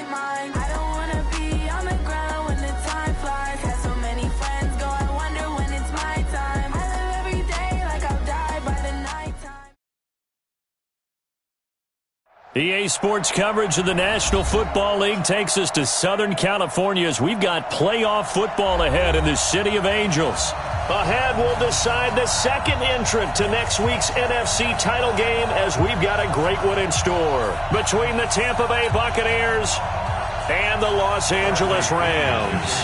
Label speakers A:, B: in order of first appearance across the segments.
A: ain't mine. I don't wanna be on the ground when the time flies. Had so many friends go, I wonder when it's my time. I live every day like I'll die by the nighttime.
B: EA Sports coverage of the National Football League takes us to Southern California as we've got playoff football ahead in the City of Angels. Ahead, we'll decide the second entrant to next week's NFC title game as we've got a great one in store between the Tampa Bay Buccaneers and the Los Angeles Rams.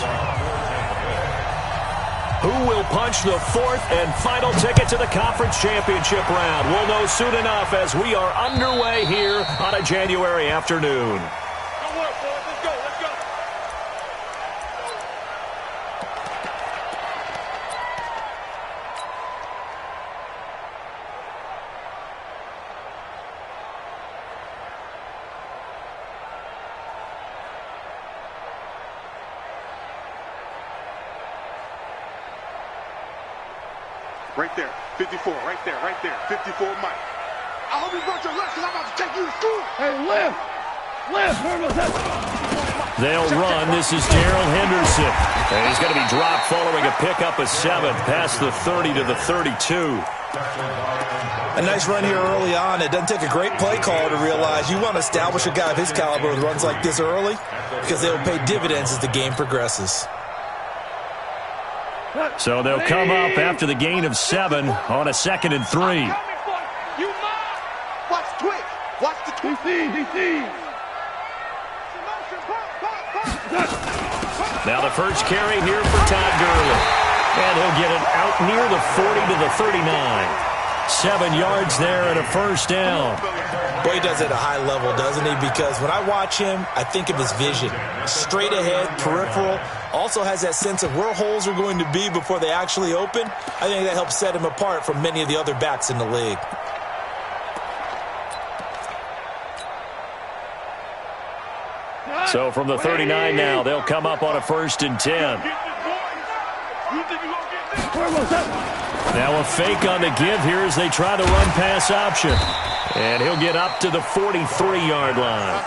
B: Who will punch the fourth and final ticket to the conference championship round? We'll know soon enough as we are underway here on a January afternoon.
C: Right there, 54, right there, 54, Mike. I hope you brought your lunch because I'm about to take you to school. Hey, lift,
B: They'll run. This is Darrell Henderson. And he's going to be dropped following a pickup of 7 past the 30 to the 32.
D: A nice run here early on. It doesn't take a great play caller to realize you want to establish a guy of his caliber with runs like this early because they'll pay dividends as the game progresses.
B: So they'll come up after the gain of 7 on a 2nd and 3.
C: Watch the twitch. Watch the twitch. DC.
B: Now the first carry here for Todd Gurley. And he'll get it out near the 40 to the 39. 7 yards there and a first down.
D: Boy, he does it at a high level, doesn't he? Because when I watch him, I think of his vision. Straight ahead, peripheral. Also has that sense of where holes are going to be before they actually open. I think that helps set him apart from many of the other backs in the league.
B: So from the 39 now, they'll come up on a 1st and 10. Now a fake on the give here as they try the run-pass option. And he'll get up to the 43-yard line.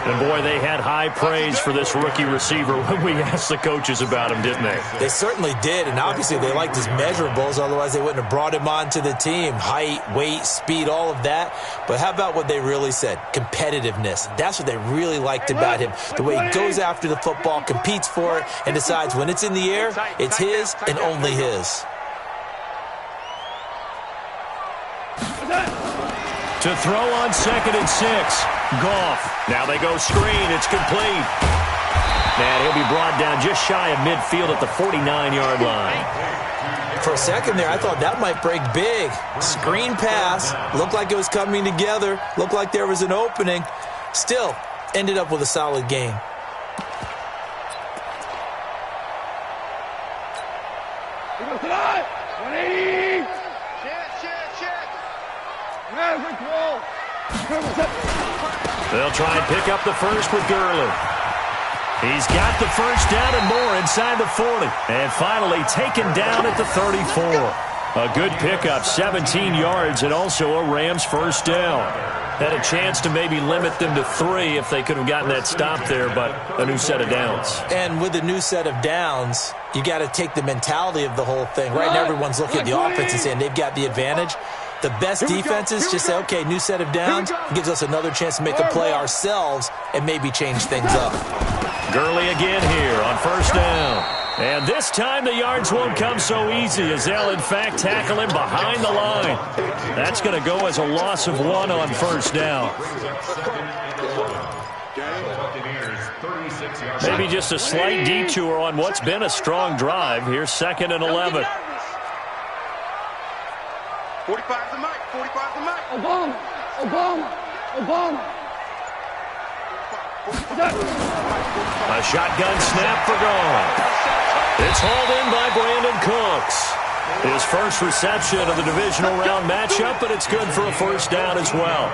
B: And, boy, they had high praise for this rookie receiver when we asked the coaches about him, didn't they?
D: They certainly did, and obviously they liked his measurables. Otherwise, they wouldn't have brought him onto the team. Height, weight, speed, all of that. But how about what they really said? Competitiveness. That's what they really liked about him. The way he goes after the football, competes for it, and decides when it's in the air, it's his and only his.
B: To throw on 2nd and 6. Goff. Now they go screen. It's complete. And he'll be brought down just shy of midfield at the 49-yard line.
D: For a second there, I thought that might break big. Screen pass. Looked like it was coming together. Looked like there was an opening. Still, ended up with a solid game.
B: They'll try and pick up the first with Gurley. He's got the first down and more inside the 40. And finally taken down at the 34. A good pickup, 17 yards, and also a Rams first down. Had a chance to maybe limit them to 3 if they could have gotten that stop there, but a new set of downs.
D: And with a new set of downs, you got to take the mentality of the whole thing. Right now, everyone's looking at the offense and saying they've got the advantage. The best defenses just say, okay, new set of downs. It gives us another chance to make a play ourselves and maybe change things up.
B: Gurley again here on first down. And this time the yards won't come so easy as they'll, in fact, tackle him behind the line. That's going to go as a loss of 1 on first down. Maybe just a slight detour on what's been a strong drive. Here's 2nd and 11.
C: 45 to Mike. 45 to Mike.
E: Obama.
B: A shotgun snap for Gone. It's hauled in by Brandon Cooks. His first reception of the divisional round matchup, but it's good for a first down as well.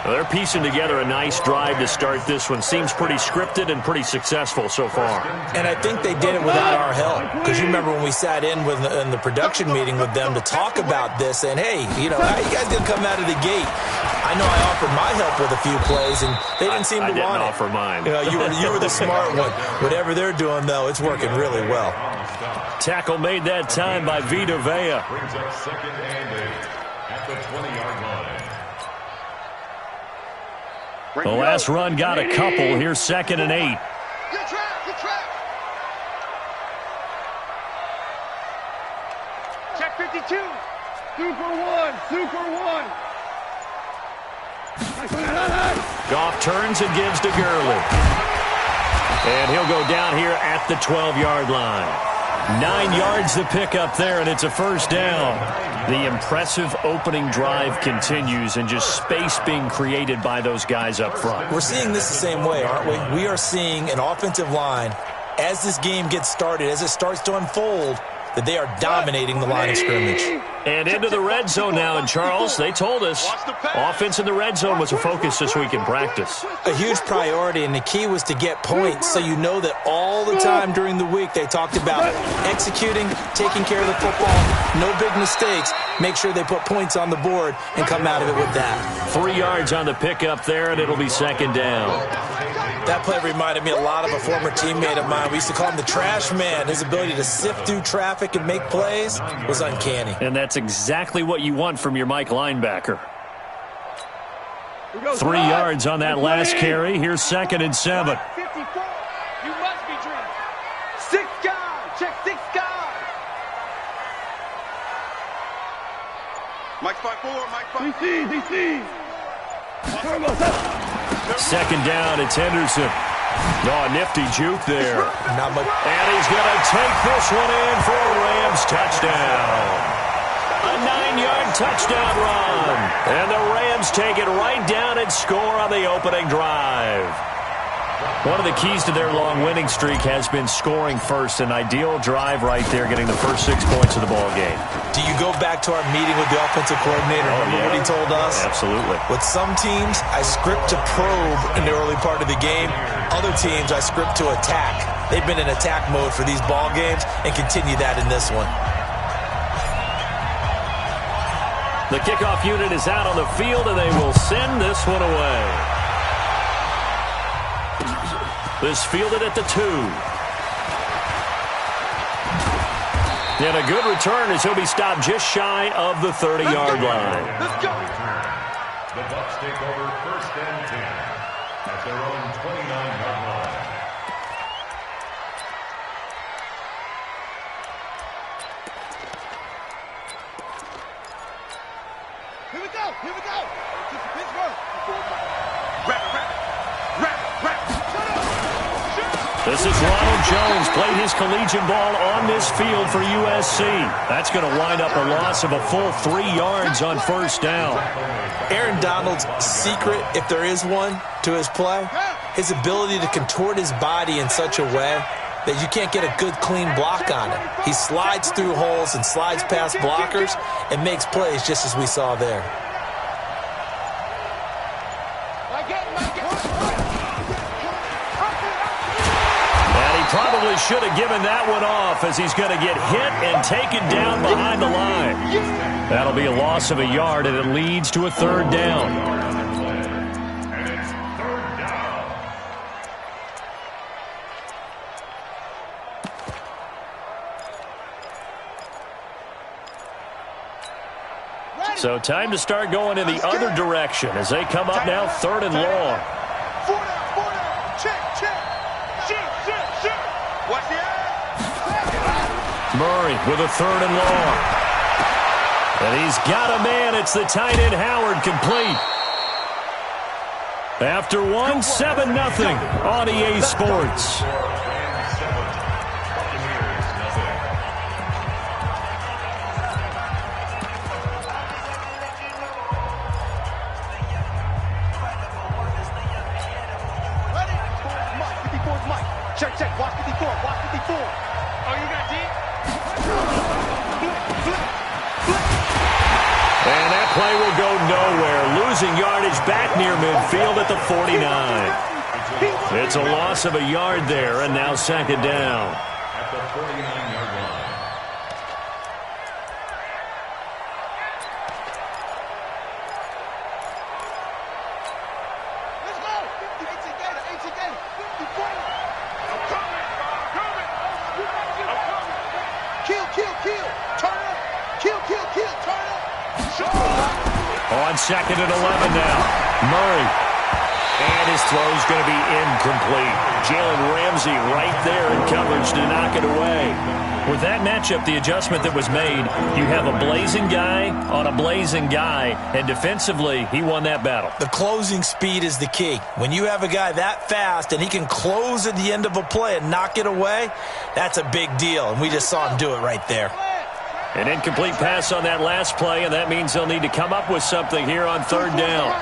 B: Well, they're piecing together a nice drive to start this one. Seems pretty scripted and pretty successful so far.
D: And I think they did it without our help. Because you remember when we sat in the production meeting with them to talk about this, and hey, you know, how you guys going to come out of the gate? I know I offered my help with a few plays, and they didn't seem to want it.
B: I didn't offer mine.
D: You know, you were the smart one. Whatever they're doing, though, it's working really well.
B: Tackle made that time by Vita Vea.
E: Brings up second and 8 at the 20-yard line.
B: The last run got a couple. Here's second and 8.
C: Good trap, good trap. Check 52. Super one.
B: Goff turns and gives to Gurley. And he'll go down here at the 12-yard line. 9 yards to pick up there, and it's a first down. The impressive opening drive continues, and just space being created by those guys up front.
D: We're seeing this the same way, aren't we? We are seeing an offensive line, as this game gets started, as it starts to unfold, that they are dominating the line of scrimmage.
B: And into the red zone now, and Charles, they told us offense in the red zone was a focus this week in practice.
D: A huge priority, and the key was to get points, so you know that all the time during the week they talked about executing, taking care of the football, no big mistakes, make sure they put points on the board and come out of it with that.
B: 3 yards on the pickup there, and it'll be second down.
D: That play reminded me a lot of a former teammate of mine. We used to call him the trash man. His ability to sift through traffic and make plays was uncanny.
B: And that's exactly what you want from your Mike linebacker. 3 yards on that last carry. Here's second and 7.
C: 54. You must be dreaming. 6 guys. Check 6 guys. Mike 5-4. Mike 5. DC.
B: Second down, it's Henderson. Oh, nifty juke there.
D: Not much.
B: And he's going to take this one in for a Rams touchdown. A 9-yard touchdown run. And the Rams take it right down and score on the opening drive. One of the keys to their long winning streak has been scoring first. An ideal drive right there, getting the first 6 points of the ball game.
D: Do you go back to our meeting with the offensive coordinator? Remember what he told us?
B: Absolutely.
D: With some teams, I script to probe in the early part of the game. Other teams, I script to attack. They've been in attack mode for these ball games and continue that in this one.
B: The kickoff unit is out on the field, and they will send this one away. This fielded at the 2. And a good return as he'll be stopped just shy of the 30-yard line.
C: Let's go.
E: The Bucs take over first and 10 at their own 29-yard line.
C: Here we go. This is Pittsburgh.
B: This is Ronald Jones, played his collegiate ball on this field for USC. That's going to wind up a loss of a full 3 yards on first down.
D: Aaron Donald's secret, if there is one, to his play, his ability to contort his body in such a way that you can't get a good, clean block on it. He slides through holes and slides past blockers and makes plays just as we saw there.
B: Probably should have given that one off as he's going to get hit and taken down behind the line. That'll be a loss of a yard, and it leads to a third down.
E: And it's third down.
B: So time to start going in the other direction as they come up now, third and long.
C: 4 down. Check. Shoot. Watch the eye.
B: Murray with a third and long. And he's got a man. It's the tight end Howard, complete. After 1-7-0 on EA Sports.
C: Check. Watch 54. Oh, you got deep?
B: And that play will go nowhere. Losing yardage is back near midfield at the 49. It's a loss of a yard there, and now second down.
E: At the 49-yard line.
B: On second and 11 now. Murray. And his throw is going to be incomplete. Jalen Ramsey right there in coverage to knock it away. With that matchup, the adjustment that was made, you have a blazing guy on a blazing guy, and defensively, he won that battle.
D: The closing speed is the key. When you have a guy that fast and he can close at the end of a play and knock it away, that's a big deal, and we just saw him do it right there.
B: An incomplete pass on that last play, and that means they'll need to come up with something here on third down.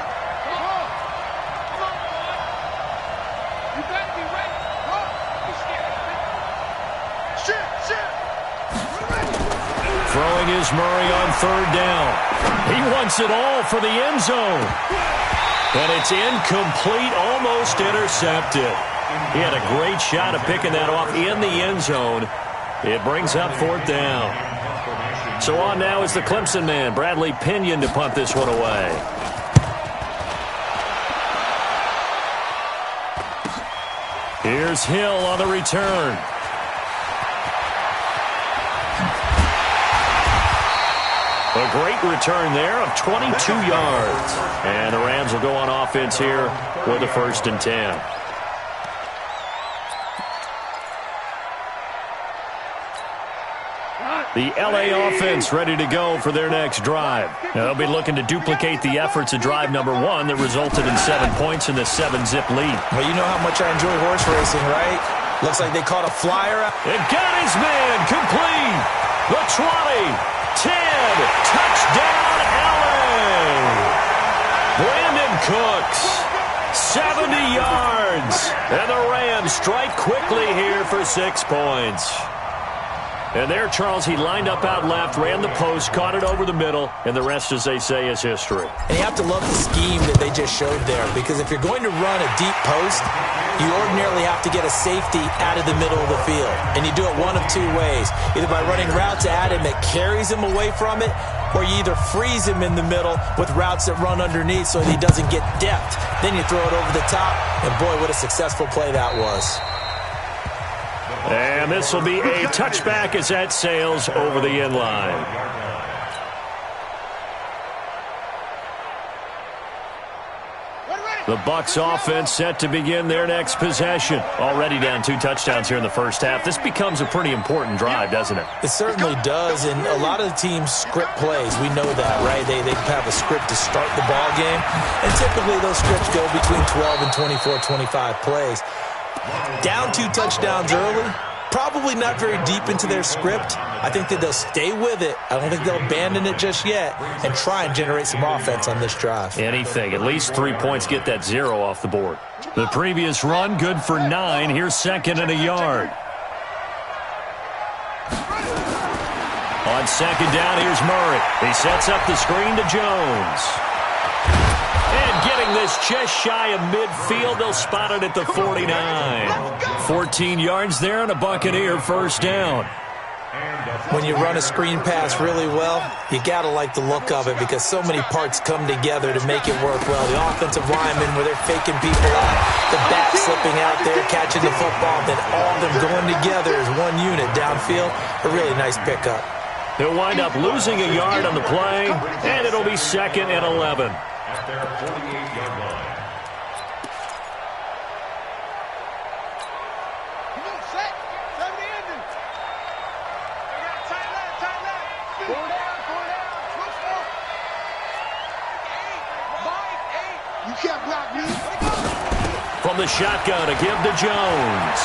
B: Throwing is Murray on third down. He wants it all for the end zone. And it's incomplete, almost intercepted. He had a great shot of picking that off in the end zone. It brings up fourth down. So on now is the Clemson man, Bradley Pinion, to punt this one away. Here's Hill on the return. A great return there of 22 yards. And the Rams will go on offense here with a 1st and 10. The L.A. offense ready to go for their next drive. Now, they'll be looking to duplicate the efforts of drive number 1 that resulted in 7 points in the 7-zip lead.
D: Well, you know how much I enjoy horse racing, right? Looks like they caught a flyer.
B: It got his man complete. The 20, 10, touchdown L.A. Brandon Cooks, 70 yards. And the Rams strike quickly here for 6 points. And there, Charles, he lined up out left, ran the post, caught it over the middle, and the rest, as they say, is history.
D: And you have to love the scheme that they just showed there, because if you're going to run a deep post, you ordinarily have to get a safety out of the middle of the field. And you do it one of 2 ways, either by running routes at him that carries him away from it, or you either freeze him in the middle with routes that run underneath so that he doesn't get depth. Then you throw it over the top, and boy, what a successful play that was.
B: And this will be a touchback as that sails over the end line. The Bucs offense set to begin their next possession. Already down 2 touchdowns here in the first half. This becomes a pretty important drive, doesn't it?
D: It certainly does, and a lot of the teams script plays. We know that, right? They have a script to start the ball game, and typically those scripts go between 12 and 24, 25 plays. Down 2 touchdowns early, probably not very deep into their script. I think that they'll stay with it. I don't think they'll abandon it just yet and try and generate some offense on this drive.
B: Anything. At least 3 points, get that 0 off the board. The previous run, good for 9. Here's 2nd and a yard. On 2nd down, here's Murray. He sets up the screen to Jones. And getting this just shy of midfield, they'll spot it at the 49. 14 yards there and a Buccaneer 1st down.
D: When you run a screen pass really well, you got to like the look of it because so many parts come together to make it work well. The offensive linemen, where they're faking people out, the back slipping out there, catching the football, then all of them going together as one unit downfield. A really nice pickup.
B: They'll wind up losing a yard on the play, and it'll be 2nd and 11.
E: At their 48-yard line.
C: You can't block me.
B: From the shotgun to give to Jones.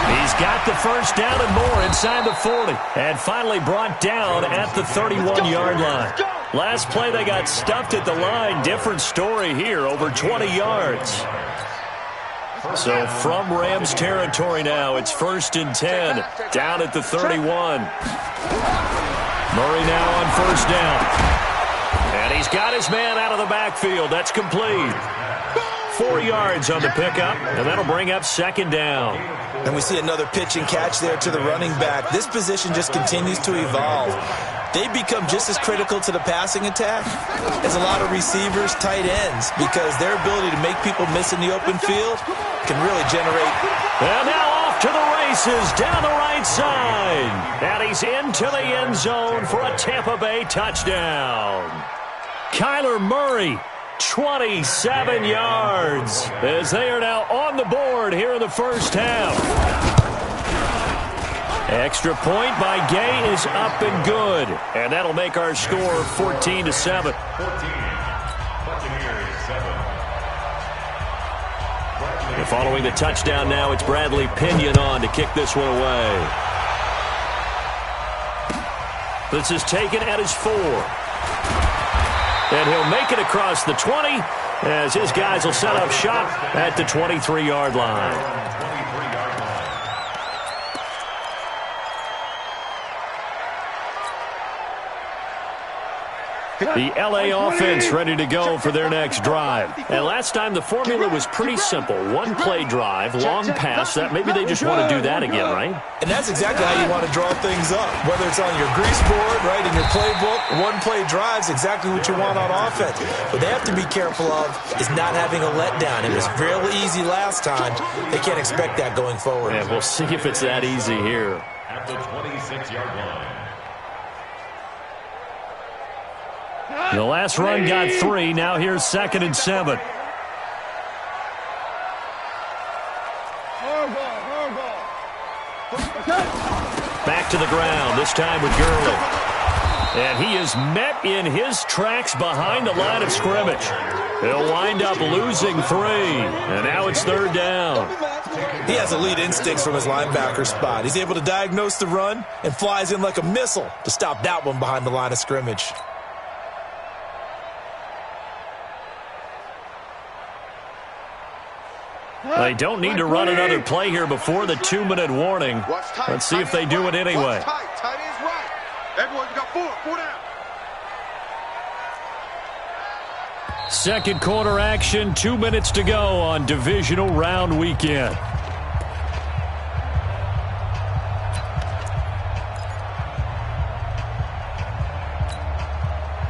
B: He's got the 1st down and more inside the 40. And finally brought down at the 31-yard line. Last play, they got stuffed at the line. Different story here, over 20 yards. So from Rams territory now, it's 1st and 10, down at the 31. Murray now on 1st down. And he's got his man out of the backfield. That's complete. 4 yards on the pickup, and that'll bring up second down.
D: And we see another pitch and catch there to the running back. This position just continues to evolve. They become just as critical to the passing attack as a lot of receivers, tight ends, because their ability to make people miss in the open field can really generate.
B: And now off to the races down the right side. And he's into the end zone for a Tampa Bay touchdown. Kyler Murray, 27 yards, as they are now on the board here in the first half. Extra point by Gay is up and good, and that'll make our score 14-7. And following the touchdown now, it's Bradley Pinion on to kick this one away. This is taken at his 4. And he'll make it across the 20 as his guys will set up shop at the 23-yard line. The LA offense ready to go for their next drive. And last time the formula was pretty simple. One-play drive, long pass. That maybe they just want to do that again, right?
D: And that's exactly how you want to draw things up. Whether it's on your grease board, right, in your playbook, one-play drives exactly what you want on offense. What they have to be careful of is not having a letdown. It was real easy last time. They can't expect that going forward.
B: And we'll see if it's that easy here.
E: At the 26-yard line.
B: The last run got 3. Now here's 2nd and 7. Back to the ground, this time with Gurley. And he is met in his tracks behind the line of scrimmage. He'll wind up losing 3. And now it's 3rd down.
D: He has elite instincts from his linebacker spot. He's able to diagnose the run and flies in like a missile to stop that one behind the line of scrimmage.
B: They don't need to run another play here before the 2-minute warning. Let's see if they do it anyway.
C: Tight ends right. Everyone, you got 4 down.
B: Second quarter action, 2 minutes to go on divisional round weekend.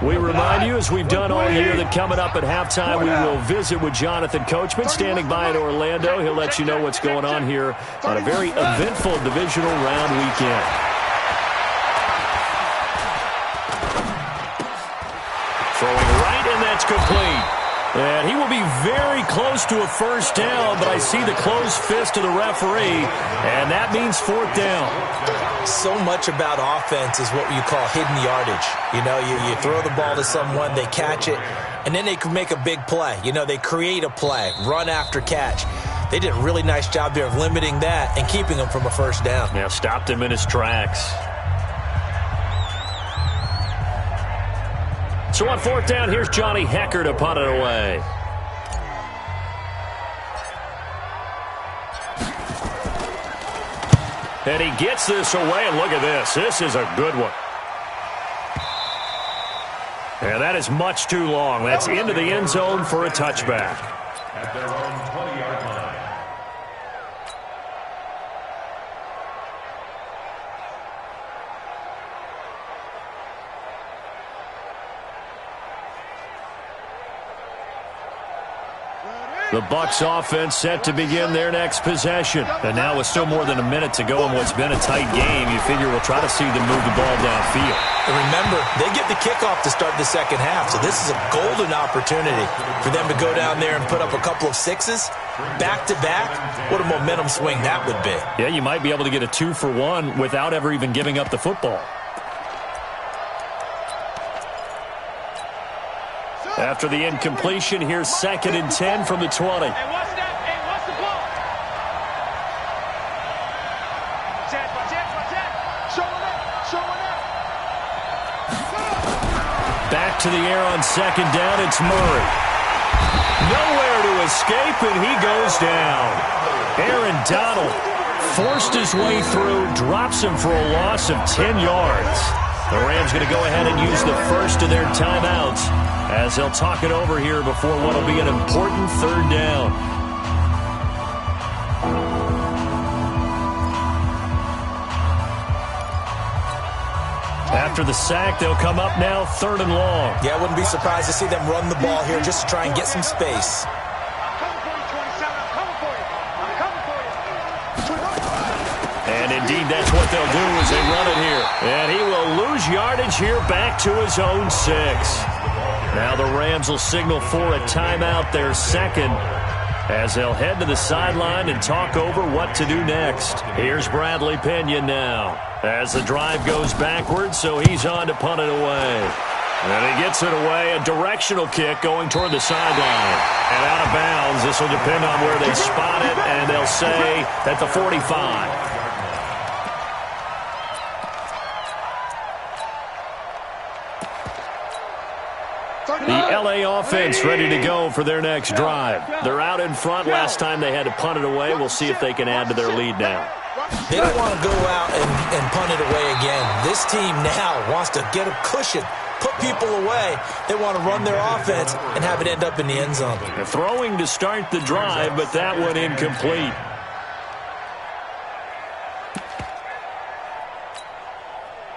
B: We remind you, as we've done all year, that coming up at halftime, we will visit with Jonathan Coachman, standing by in Orlando. He'll let you know what's going on here on a very eventful divisional round weekend. Throwing right, and that's complete. And he will be very close to a first down, but I see the closed fist of the referee, and that means 4th down.
D: So much about offense is what you call hidden yardage. You know, you throw the ball to someone, they catch it, and then they can make a big play. You know, they create a play, run after catch. They did a really nice job there of limiting that and keeping him from a first down.
B: Yeah, stopped him in his tracks. So on 4th down, here's Johnny Hecker to punt it away. And he gets this away, and look at this. This is a good one. And that is much too long. That's into the end zone for a touchback.
E: At their own 20-yard line.
B: The Bucs offense set to begin their next possession. And now with still more than a minute to go in what's been a tight game, you figure we'll try to see them move the ball downfield.
D: And remember, they get the kickoff to start the second half, so this is a golden opportunity for them to go down there and put up a couple of 6s back-to-back. What a momentum swing that would be.
B: Yeah, you might be able to get a 2-for-1 without ever even giving up the football. After the incompletion, here's 2nd and 10 from the 20.
F: Hey, watch that. Hey, watch the ball. Watch that. Showing up.
B: Back to the air on 2nd down, it's Murray. Nowhere to escape, and he goes down. Aaron Donald forced his way through, drops him for a loss of 10 yards. The Rams going to go ahead and use the first of their timeouts as they'll talk it over here before what will be an important third down. After the sack, they'll come up now 3rd and long.
D: Yeah, I wouldn't be surprised to see them run the ball here just to try and get some space.
B: And indeed, that's what they'll do as they run it here. And he will lose yardage here back to his own 6. Now the Rams will signal for a timeout, their second, as they'll head to the sideline and talk over what to do next. Here's Bradley Pinion now as the drive goes backwards, so he's on to punt it away. And he gets it away, a directional kick going toward the sideline. And out of bounds, this will depend on where they spot it, and they'll say at the 45. The L.A. offense ready to go for their next drive. They're out in front. Last time they had to punt it away. We'll see if they can add to their lead now.
D: They don't want to go out and punt it away again. This team now wants to get a cushion, put people away. They want to run their offense and have it end up in the end zone.
B: They're throwing to start the drive, but that one incomplete.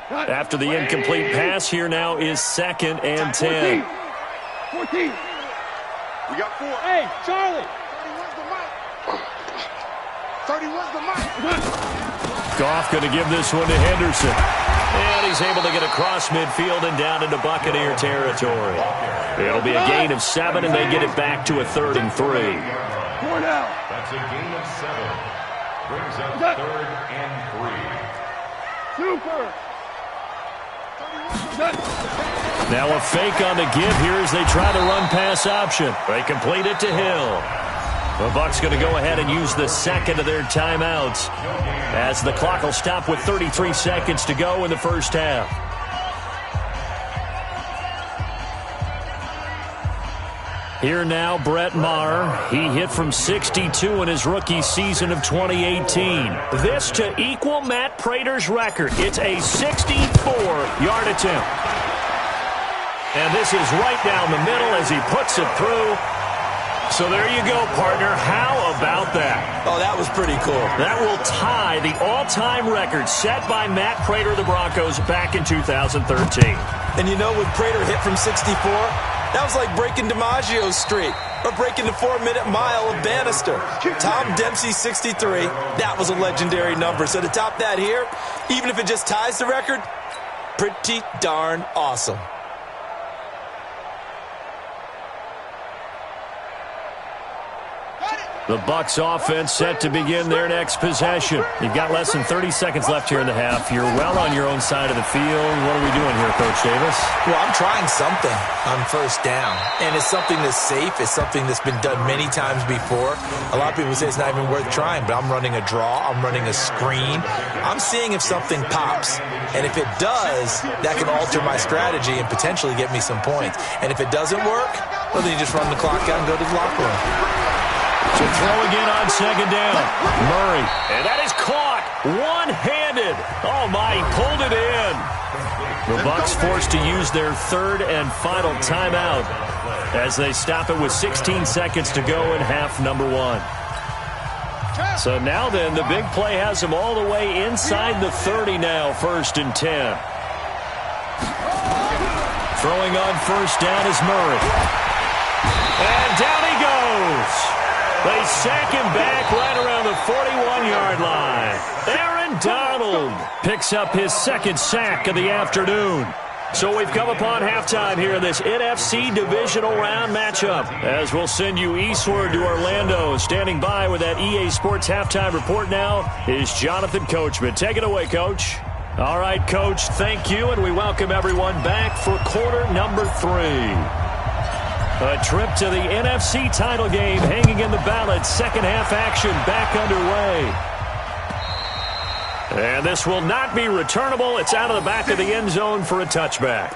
B: After the incomplete pass, here now is 2nd and 10.
C: 14. We got 4.
F: Hey, Charlie.
C: 31's the mic.
B: Goff going to give this one to Henderson. And he's able to get across midfield and down into Buccaneer territory. It'll be a gain of 7, and they get it back to a 3rd and 3.
F: 4 now.
E: That's a gain of 7. Brings up 3rd and 3.
F: Super.
B: Now a fake on the give here as they try the run-pass option. They complete it to Hill. The Bucs going to go ahead and use the second of their timeouts as the clock will stop with 33 seconds to go in the first half. Here now, Brett Maher. He hit from 62 in his rookie season of 2018. This to equal Matt Prater's record. It's a 64-yard attempt. And this is right down the middle as he puts it through. So there you go, partner. How about that?
D: Oh, that was pretty cool.
B: That will tie the all-time record set by Matt Prater of the Broncos back in 2013.
D: And you know, when Prater hit from 64, that was like breaking DiMaggio's streak or breaking the 4-minute mile of Bannister. Tom Dempsey, 63. That was a legendary number. So to top that here, even if it just ties the record, pretty darn awesome.
B: The Bucs offense set to begin their next possession. You've got less than 30 seconds left here in the half. You're well on your own side of the field. What are we doing here, Coach Davis?
D: Well, I'm trying something on first down, and it's something that's safe. It's something that's been done many times before. A lot of people say it's not even worth trying, but I'm running a draw. I'm running a screen. I'm seeing if something pops, and if it does, that can alter my strategy and potentially get me some points. And if it doesn't work, well, then you just run the clock out and go to the locker room.
B: So throw again on second down. Murray. And that is caught one-handed. Oh, my, he pulled it in. The Bucs forced to use their third and final timeout as they stop it with 16 seconds to go in half number 1. So now then, the big play has them all the way inside the 30 now, 1st and 10. Throwing on first down is Murray. And down he goes. They sack him back right around the 41-yard line. Aaron Donald picks up his second sack of the afternoon. So we've come upon halftime here in this NFC divisional round matchup. As we'll send you eastward to Orlando. Standing by with that EA Sports halftime report now is Jonathan Coachman. Take it away, Coach. All right, Coach, thank you, and we welcome everyone back for quarter number 3. A trip to the NFC title game hanging in the balance. Second half action back underway. And this will not be returnable. It's out of the back of the end zone for a touchback.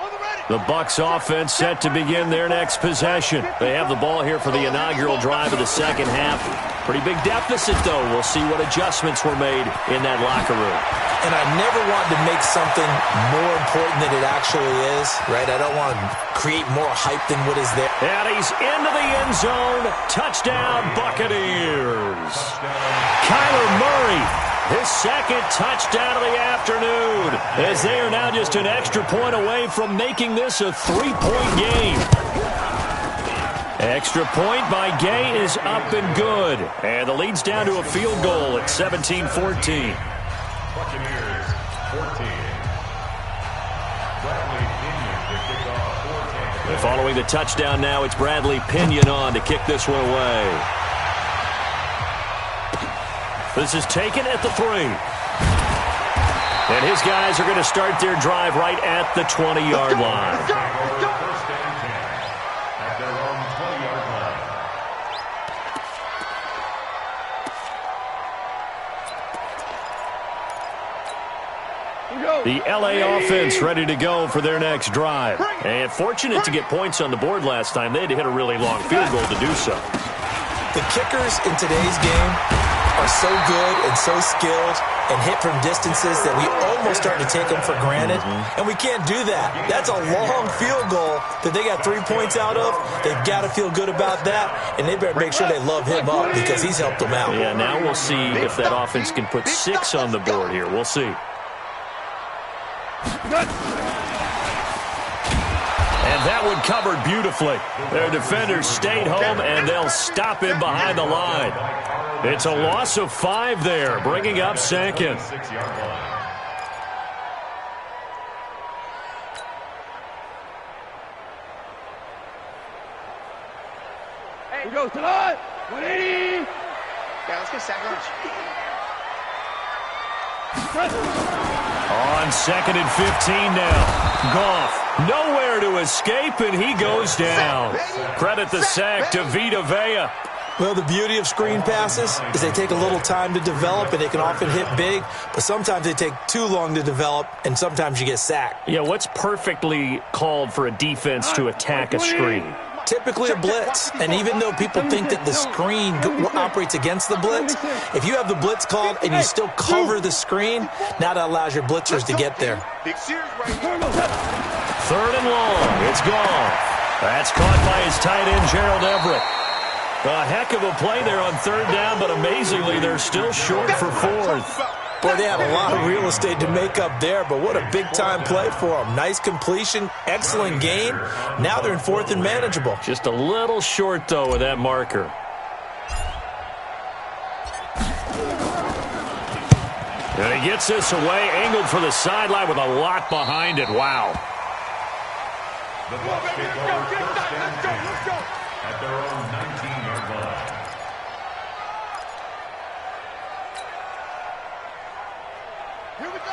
C: On the ready.
B: The Bucs offense set to begin their next possession. They have the ball here for the inaugural drive of the second half. Pretty big deficit, though. We'll see what adjustments were made in that locker room.
D: And I never want to make something more important than it actually is, right? I don't want to create more hype than what is there.
B: And he's into the end zone. Touchdown, Buccaneers. Kyler Murray, his second touchdown of the afternoon, as they are now just an extra point away from making this a 3-point game. Extra point by Gay is up and good. And the lead's down to a field goal at 17-14.
E: Buccaneers 14. Bradley Pinion to kick off for Tampa Bay.
B: And following the touchdown now, it's Bradley Pinion on to kick this one away. This is taken at the 3. And his guys are going to start their drive right at the 20-yard line.
E: First and 10 at their own 20-yard line.
B: The LA offense ready to go for their next drive. And fortunate to get points on the board last time. They had to hit a really long field goal to do so.
D: The kickers in today's game are so good and so skilled and hit from distances that we almost start to take them for granted. And we can't do that. That's a long field goal that they got 3 points out of. They've got to feel good about that, and they better make sure they love him up because he's helped them out.
B: Yeah, now we'll see if that offense can put 6 on the board here. We'll see. And that one covered beautifully. Their defenders stayed home, and they'll stop him behind the line. It's a loss of 5 there, bringing up second.
E: 6-yard line.
F: Here we go, tonight. 180.
C: Yeah, let's get second lunch.
B: On 2nd and 15 now. Goff, nowhere to escape, and he goes down. Credit the sack to Vita Vea.
D: Well, the beauty of screen passes is they take a little time to develop, and they can often hit big, but sometimes they take too long to develop, and sometimes you get sacked.
B: Yeah, what's perfectly called for a defense to attack a screen?
D: Typically a blitz, and even though people think that the screen operates against the blitz, if you have the blitz called and you still cover the screen, now that allows your blitzers to get there.
C: Big series right here.
B: 3rd and long. It's Goff. That's caught by his tight end, Gerald Everett. A heck of a play there on 3rd down, but amazingly, they're still short for 4th.
D: Boy, they had a lot of real estate to make up there, but what a big-time play for them. Nice completion, excellent gain. Now they're in 4th and manageable.
B: Just a little short, though, with that marker. And he gets this away, angled for the sideline with a lot behind it. Wow.
E: The Bucs take over first and 10 at their own 19-yard line.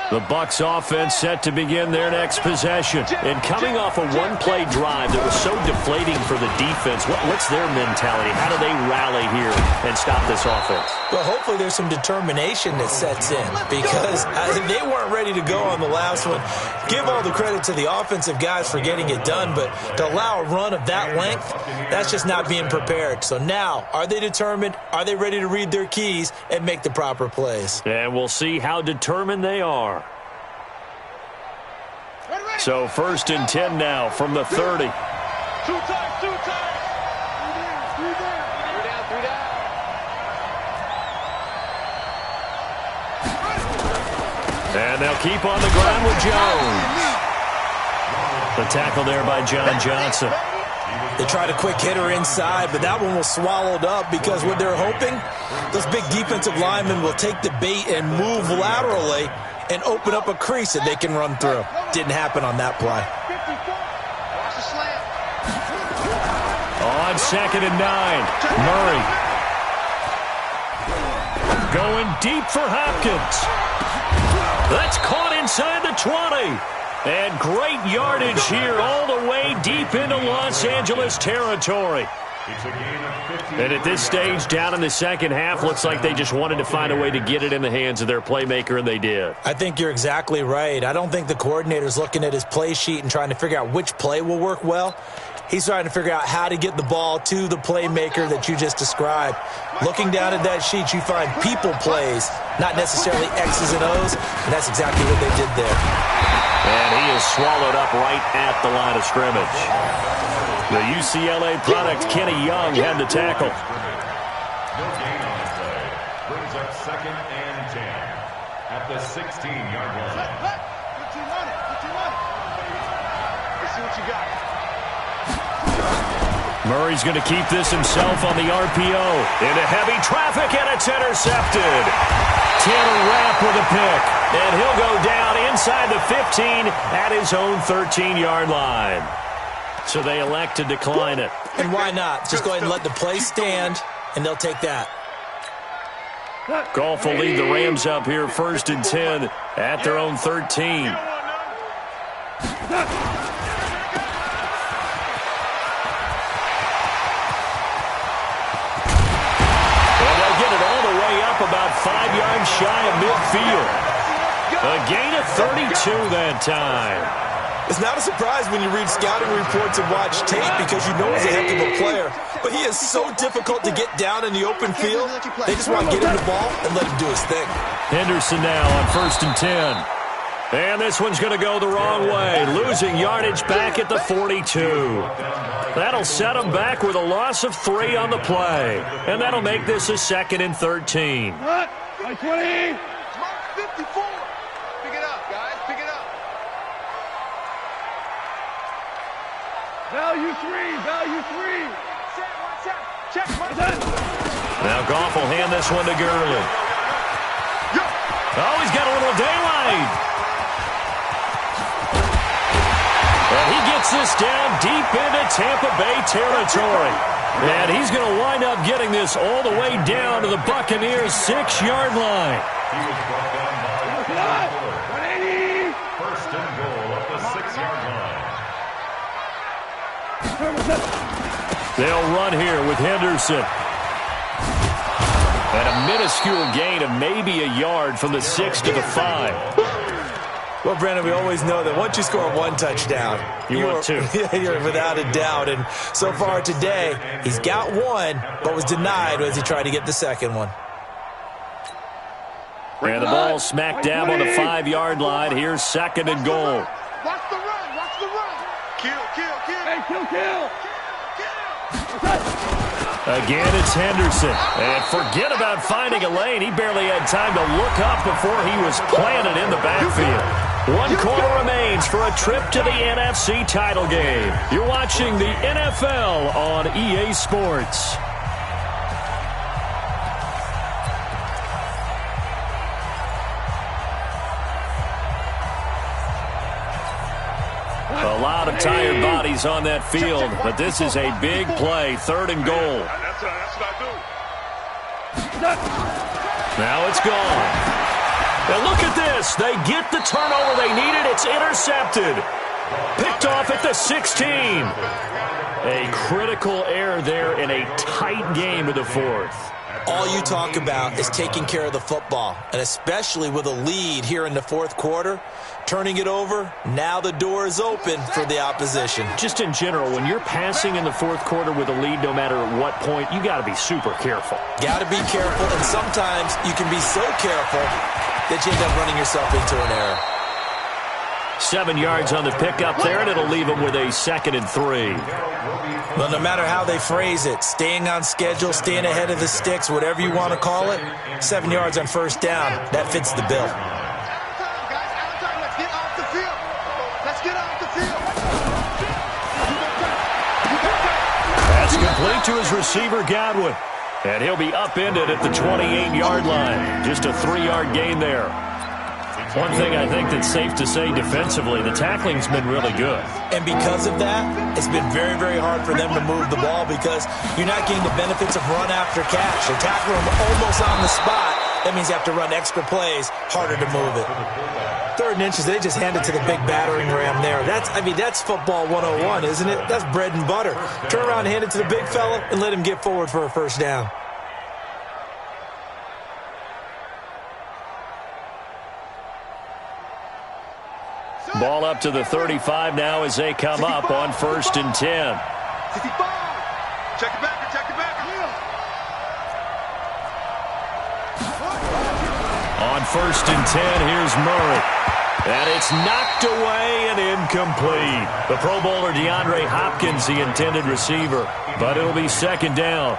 B: The Bucs offense set to begin their next possession. And coming off a one-play drive that was so deflating for the defense, what's their mentality? How do they rally here and stop this offense?
D: Well, hopefully there's some determination that sets in because they weren't ready to go on the last one. Give all the credit to the offensive guys for getting it done, but to allow a run of that length, that's just not being prepared. So now, are they determined? Are they ready to read their keys and make the proper plays?
B: And we'll see how determined they are. So 1st and 10 now from the 30.
C: 2 times. 3 down.
B: And they'll keep on the ground with Jones. The tackle there by John Johnson.
D: They tried a quick hitter inside, but that one was swallowed up because what they're hoping, those big defensive linemen will take the bait and move laterally and open up a crease that they can run through. Didn't happen on that play.
C: Watch the slant.
B: On 2nd and 9, Murray. Going deep for Hopkins. That's caught inside the 20. And great yardage here all the way deep into Los Angeles territory.
E: It's a gain of 50.
B: And at this stage, down in the second half, looks like they just wanted to find a way to get it in the hands of their playmaker, and they did.
D: I think you're exactly right. I don't think the coordinator's looking at his play sheet and trying to figure out which play will work well. He's trying to figure out how to get the ball to the playmaker that you just described. Looking down at that sheet, you find people plays, not necessarily X's and O's, and that's exactly what they did there.
B: And he is swallowed up right at the line of scrimmage. The UCLA product, Kenny Young, had the tackle.
E: No gain on the play. Brings up 2nd and 10 at the 16-yard line.
C: Good team on it. Good team on it. Let's see what you got.
B: Murray's going to keep this himself on the RPO. Into heavy traffic, and it's intercepted. Tanner Rapp with a pick. And he'll go down inside the 15 at his own 13-yard line. So they elect to decline it.
D: And why not? Just go ahead and let the play stand, and they'll take that.
B: Goff will lead the Rams up here 1st and 10 at their own 13. About 5 yards shy of midfield. A gain of 32 that time.
D: It's not a surprise when you read scouting reports and watch tape because you know he's a heck of a player. But he is so difficult to get down in the open field. They just want to get him the ball and let him do his thing.
B: Henderson now on 1st and 10. And this one's going to go the wrong way. Losing yardage back at the 42. That'll set them back with a loss of 3 on the play. And that'll make this a 2nd and 13.
F: 20.
C: Mark 54. Pick it up, guys. Pick it up.
F: Value 3. Value 3.
C: Check.
B: Now Goff will hand this one to Gurley. Oh, he's got a little daylight. And he gets this down deep into Tampa Bay territory. And he's going to wind up getting this all the way down to the Buccaneers' 6-yard line.
E: He was brought down by
F: 180.
E: 1st and goal at the 6-yard line.
B: They'll run here with Henderson. And a minuscule gain of maybe a yard from the 6 to the 5.
D: Well, Brandon, we always know that once you score 1 touchdown,
B: want 2.
D: You're without a doubt. And so far today, he's got 1, but was denied as he tried to get the 2nd one.
B: And the ball smack dab on the 5-yard line. Here's 2nd and goal.
C: Watch the run. Watch the run. Kill.
F: Hey, kill.
B: Again, it's Henderson. And forget about finding a lane. He barely had time to look up before he was planted in the backfield. 1 quarter remains for a trip to the NFC title game. You're watching the NFL on EA Sports. A lot of tired bodies on that field, but this is a big play, 3rd and goal.
C: That's what I do.
B: Now it's gone. And look at this. They get the turnover they needed. It's intercepted. Picked off at the 16. A critical error there in a tight game to the 4th.
D: All you talk about is taking care of the football, and especially with a lead here in the 4th quarter. Turning it over, now the door is open for the opposition.
B: Just in general, when you're passing in the 4th quarter with a lead, no matter at what point, you got to be super careful.
D: Got to be careful, and sometimes you can be so careful that you end up running yourself into an error.
B: 7 yards on the pickup there, and it'll leave them with a 2nd and 3.
D: Well, no matter how they phrase it, staying on schedule, staying ahead of the sticks, whatever you want to call it, 7 yards on 1st down, that fits the bill.
B: That's complete to his receiver, Godwin. And he'll be upended at the 28-yard line. Just a 3-yard gain there. One thing I think that's safe to say defensively, the tackling's been really good.
D: And because of that, it's been very, very hard for them to move the ball because you're not getting the benefits of run after catch. They tackle them almost on the spot. That means you have to run extra plays, harder to move it. 3rd and inches, they just hand it to the big battering ram there. That's football 101, isn't it? That's bread and butter. Turn around, hand it to the big fella, and let him get forward for a first down.
B: Ball up to the 35 now as they come up on 1st and 10.
C: 65. Check it back.
B: On 1st and 10, here's Murray. And it's knocked away and incomplete. The Pro Bowler DeAndre Hopkins, the intended receiver. But it'll be 2nd down.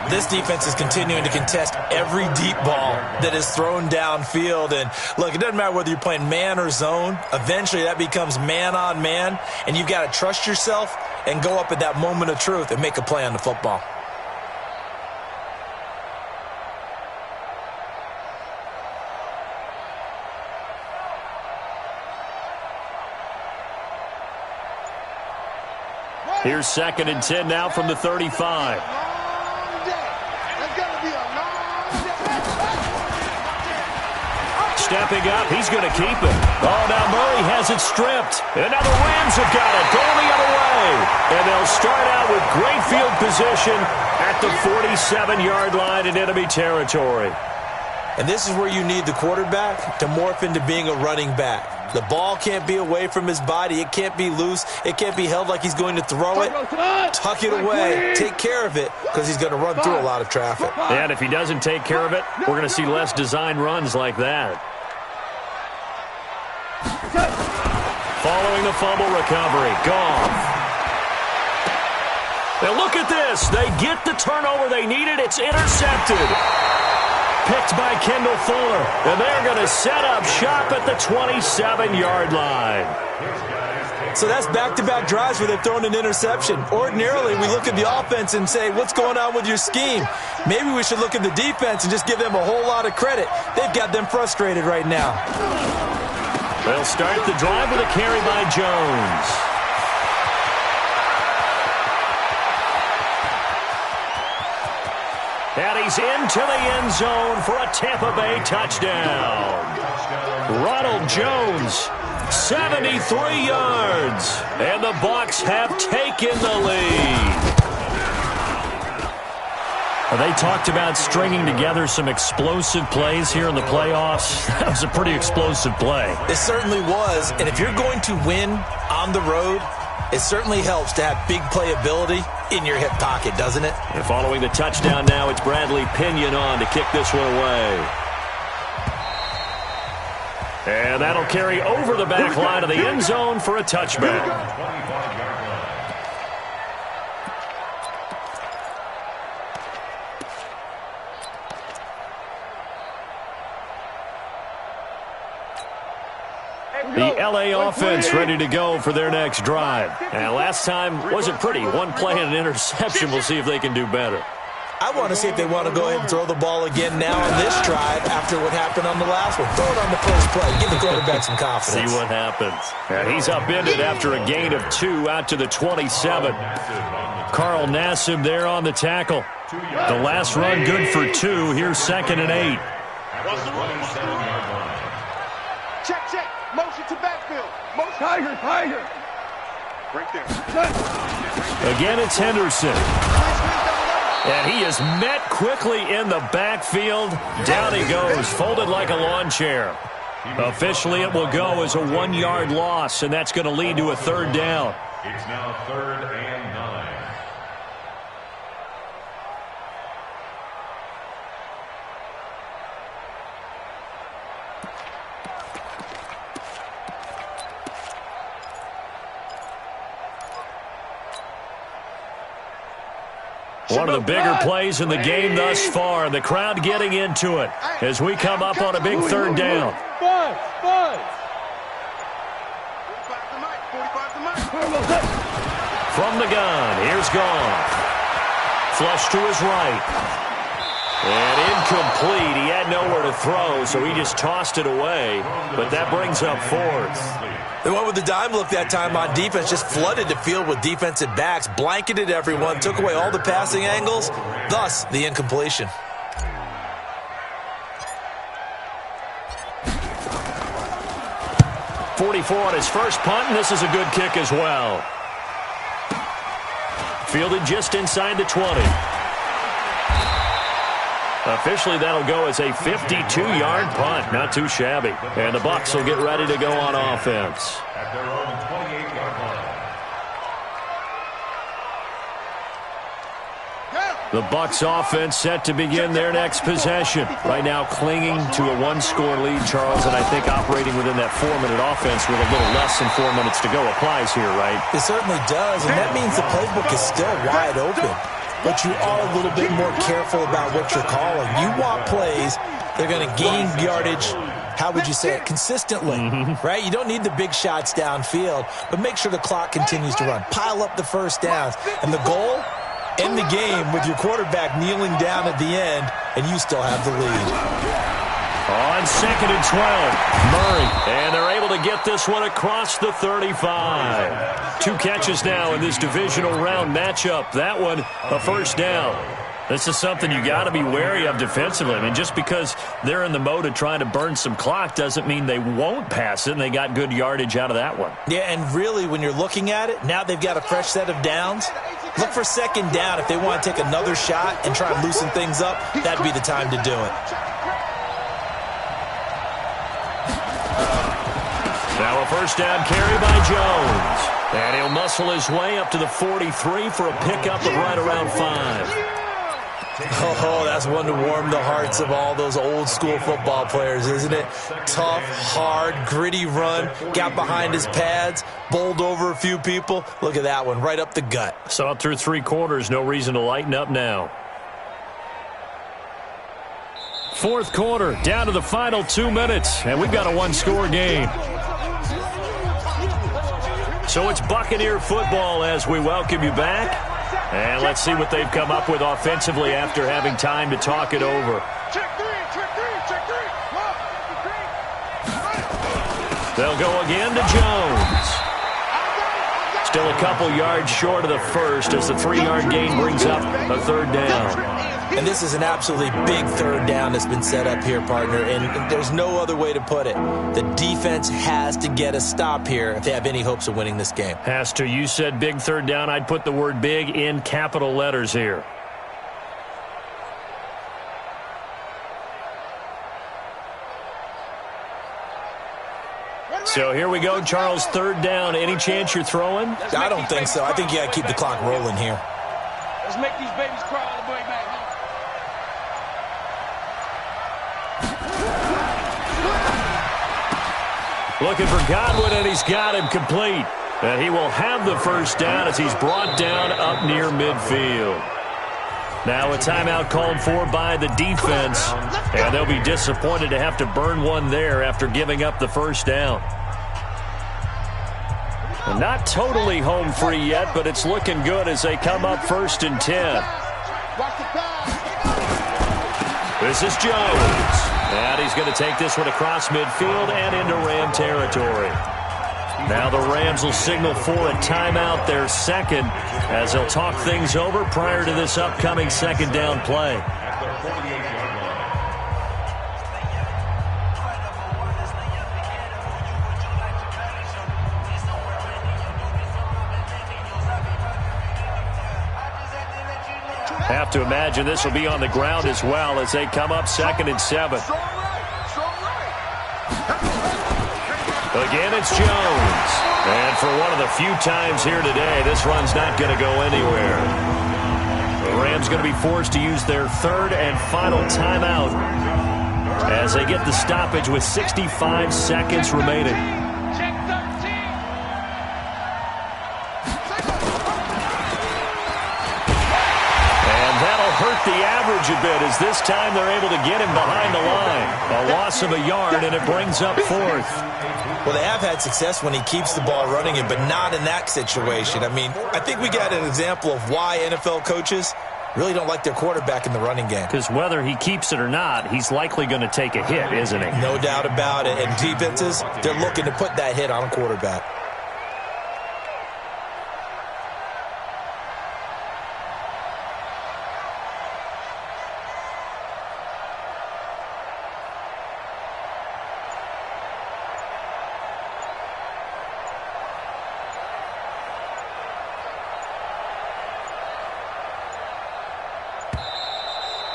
D: This defense is continuing to contest every deep ball that is thrown downfield. And, look, it doesn't matter whether you're playing man or zone. Eventually, that becomes man on man. And you've got to trust yourself and go up at that moment of truth and make a play on the football.
B: Here's 2nd and 10 now from the 35. Stepping up, he's going to keep it. Oh, now Murray has it stripped. And now the Rams have got it, going the other way. And they'll start out with great field position at the 47-yard line in enemy territory.
D: And this is where you need the quarterback to morph into being a running back. The ball can't be away from his body. It can't be loose. It can't be held like he's going to throw it. Tuck it away. Take care of it because he's going to run through a lot of traffic.
B: And if he doesn't take care of it, we're going to see less design runs like that. Following the fumble recovery, Goff. Now look at this. They get the turnover they needed. It's intercepted. Picked by Kendall Fuller. And they're going to set up shop at the 27-yard line.
D: So that's back-to-back drives where they've thrown an interception. Ordinarily, we look at the offense and say, what's going on with your scheme? Maybe we should look at the defense and just give them a whole lot of credit. They've got them frustrated right now.
B: They'll start the drive with a carry by Jones. And he's into the end zone for a Tampa Bay touchdown. Ronald Jones, 73 yards. And the Bucs have taken the lead. They talked about stringing together some explosive plays here in the playoffs. That was a pretty explosive play.
D: It certainly was. And if you're going to win on the road, it certainly helps to have big playability in your hip pocket, doesn't it?
B: And following the touchdown now, it's Bradley Pinion on to kick this one away. And that'll carry over the back line of the end zone for a touchback. The LA offense ready to go for their next drive. And last time wasn't pretty. One play and an interception. We'll see if they can do better.
D: I want to see if they want to go ahead and throw the ball again now on this drive after what happened on the last one. Throw it on the first play. Give the quarterback some confidence.
B: See what happens. And he's upended after a gain of 2 out to the 27. Carl Nassib there on the tackle. The last run good for 2. Here's 2nd and 8.
C: Check. Motion to backfield. Motion.
F: Tiger.
C: Right there.
B: Again, it's Henderson. And he is met quickly in the backfield. Down he goes, folded like a lawn chair. Officially, it will go as a 1-yard loss, and that's going to lead to a 3rd down.
E: It's now 3rd and 9.
B: One of the bigger plays in the game thus far. The crowd getting into it as we come up on a big 3rd down.
C: 45
B: From the gun, here's Goff. Flush to his right. And incomplete. He had nowhere to throw, so he just tossed it away. But that brings up 4th.
D: They went with the dime look that time on defense, just flooded the field with defensive backs, blanketed everyone, took away all the passing angles, thus the incompletion.
B: 44 on his first punt, and this is a good kick as well. Fielded just inside the 20. Officially, that'll go as a 52-yard punt. Not too shabby. And the Bucs will get ready to go on offense.
E: At their own 28-yard line.
B: The Bucs offense set to begin their next possession. Right now clinging to a one-score lead, Charles, and I think operating within that 4-minute offense with a little less than 4 minutes to go applies here, right?
D: It certainly does, and that means the playbook is still wide open. But you are a little bit more careful about what you're calling. You want plays, they're going to gain yardage, how would you say it, consistently, right? You don't need the big shots downfield, but make sure the clock continues to run. Pile up the first downs, and the goal, end the game with your quarterback kneeling down at the end, and you still have the lead.
B: On 2nd and 12, Murray, and they're able to get this one across the 35. 2 catches now in this divisional round matchup. That one, a first down. This is something you got to be wary of defensively. I mean, just because they're in the mode of trying to burn some clock doesn't mean they won't pass it, and they got good yardage out of that one.
D: Yeah, and really, when you're looking at it, now they've got a fresh set of downs. Look for second down. If they want to take another shot and try and loosen things up, that'd be the time to do it.
B: Now a first down carry by Jones. And he'll muscle his way up to the 43 for a pickup of right around 5.
D: Oh, that's one to warm the hearts of all those old school football players, isn't it? Tough, hard, gritty run, got behind his pads, bowled over a few people. Look at that one, right up the gut.
B: Saw it through 3 quarters, no reason to lighten up now. 4th quarter, down to the final 2 minutes, and we've got a one-score game. So it's Buccaneer football as we welcome you back. And let's see what they've come up with offensively after having time to talk it over. They'll go again to Jones. Still a couple yards short of the first as the 3-yard gain brings up a 3rd down.
D: And this is an absolutely big 3rd down that's been set up here, partner, and there's no other way to put it. The defense has to get a stop here if they have any hopes of winning this game.
B: Has to. You said big 3rd down. I'd put the word big in capital letters here. So here we go, Charles, 3rd down. Any chance you're throwing?
D: I don't think so. I think you got to keep the clock rolling here.
F: Let's make these babies cry all the way back.
B: Looking for Godwin, and he's got him complete. And he will have the first down as he's brought down up near midfield. Now a timeout called for by the defense, and they'll be disappointed to have to burn one there after giving up the first down. And not totally home free yet, but it's looking good as they come up 1st and 10. This is Jones. And he's going to take this one across midfield and into Ram territory. Now the Rams will signal for a timeout, their 2nd, as they'll talk things over prior to this upcoming 2nd down play.
E: At their 48-yard line.
B: Have to imagine this will be on the ground as well as they come up 2nd and 7. Again, it's Jones. And for one of the few times here today, this run's not going to go anywhere. The Rams going to be forced to use their 3rd and final timeout as they get the stoppage with 65 seconds remaining. Hurt the average a bit as this time they're able to get him behind the line. A loss of a yard, and it brings up 4th.
D: Well, they have had success when he keeps the ball running it, but not in that situation. I mean, I think we got an example of why NFL coaches really don't like their quarterback in the running game.
B: Because whether he keeps it or not, he's likely going to take a hit, isn't he?
D: No doubt about it. And defenses, they're looking to put that hit on a quarterback.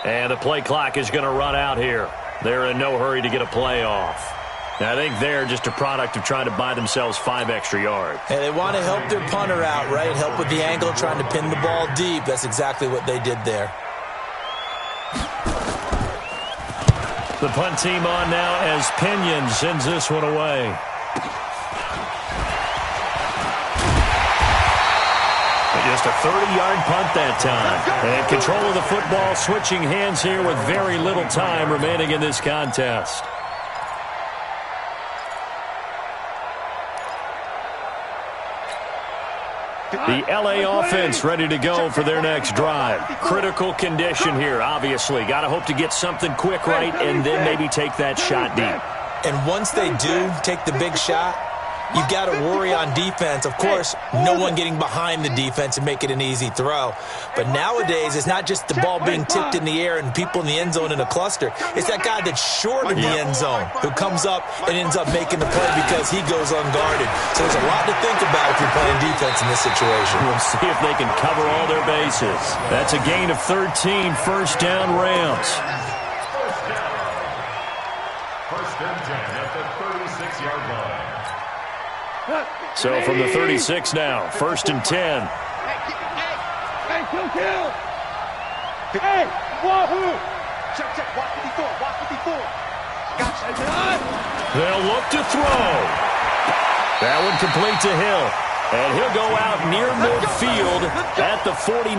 B: And the play clock is going to run out here. They're in no hurry to get a play off. Now, I think they're just a product of trying to buy themselves 5 extra yards.
D: And they want to help their punter out, right? Help with the angle, trying to pin the ball deep. That's exactly what they did there.
B: The punt team on now as Pinion sends this one away. Just a 30-yard punt that time. And control of the football switching hands here with very little time remaining in this contest. The LA offense ready to go for their next drive. Critical condition here, obviously. Got to hope to get something quick right and then maybe take that shot deep.
D: And once they do take the big shot, you've got to worry on defense. Of course, no one getting behind the defense and make it an easy throw. But nowadays, it's not just the ball being tipped in the air and people in the end zone in a cluster. It's that guy that's short of the end zone who comes up and ends up making the play because he goes unguarded. So there's a lot to think about if you're playing defense in this situation.
B: We'll see if they can cover all their bases. That's a gain of 13, first down Rams.
E: First and 10 at the 36-yard line.
B: So from the 36 now, first and 10.
F: Hey, kill. Hey, wahoo! Check. Walk 54. Gotcha.
B: They'll look to throw. That one complete to Hill. And he'll go out near midfield at the 49.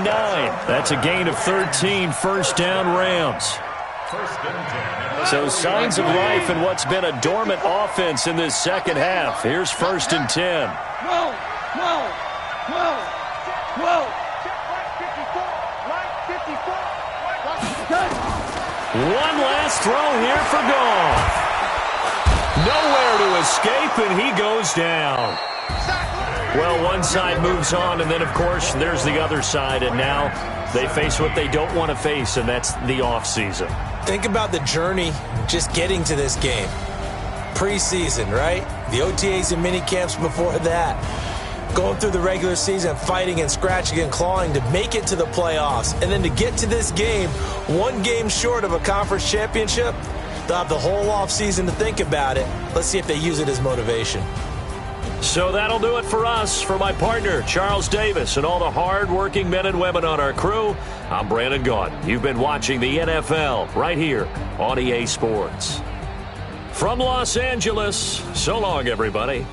B: That's a gain of 13, first down Rams.
E: First and 10.
B: So signs of life in what's been a dormant offense in this second half. Here's first and 10.
F: Whoa.
B: One last throw here for Goff. Nowhere to escape, and he goes down. Well, one side moves on, and then, of course, there's the other side, and now they face what they don't want to face, and that's the offseason.
D: Think about the journey just getting to this game. Preseason, right? The OTAs and mini camps before that. Going through the regular season, fighting and scratching and clawing to make it to the playoffs. And then to get to this game, one game short of a conference championship, they'll have the whole offseason to think about it. Let's see if they use it as motivation.
B: So that'll do it for us. For my partner, Charles Davis, and all the hard-working men and women on our crew, I'm Brandon Gaudin. You've been watching the NFL right here on EA Sports. From Los Angeles, so long, everybody.